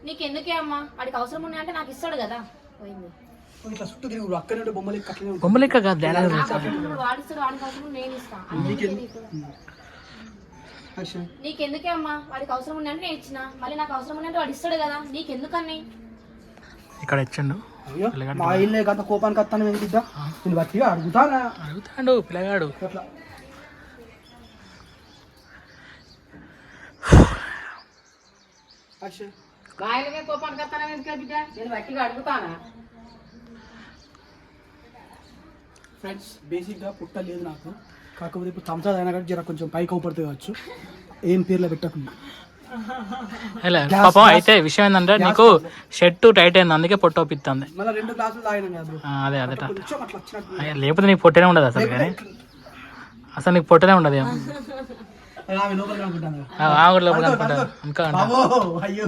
నీకెందుకే అమ్మా వాడికి అవసరం ఉన్నా అంటే నాకు ఇస్తాడు కదా. పోయింది ఇట్లా చుట్టూ తిరుగు అక్కడ బొమ్మలెక్క కాదు వాడిస్తాడు, వాడికి అవసరం నేను ఇస్తా. నీకెందుకే అమ్మా వాడికి అవసరం ఉన్నా అంటే నేను ఇచ్చిన, మళ్ళీ నాకు అవసరం ఉన్నా అంటే వాడు ఇస్తాడు కదా. నీకెందుకని ఇక్కడ ఇచ్చిండు. మా ఇల్లే కదా కోపానికి వస్తాను బిడ్డ, నేను బట్టి అడుగుతాడు పిల్లగాడు. కోపానికి వస్తానా బిడ్డ, నేను బట్టిగా అడుగుతానా. ఫ్రెండ్స్ బేసిక్గా పుట్ట లేదు నాకు, కాకపోతే ఇప్పుడు థమ్స్ అయినా కానీ జర కొంచెం పైకి అవుపడుతుంది కావచ్చు, ఏం పేర్లో పెట్టకుండా. పాపం అయితే విషయం ఏంటంటే నీకు షర్ట్ టైట్ అయింది, అందుకే పొట్ట ఒప్పిస్తుంది. మళ్ళీ 2 గ్లాసులు తాగినాం కదా. అదే లేకపోతే నీకు పొట్టనే ఉండదు అసలు. కానీ అసలు నీకు పొట్టనే ఉండదు. లోపల అనుకుంటాను లోపల అనుకుంటా ఇంకా అయ్యో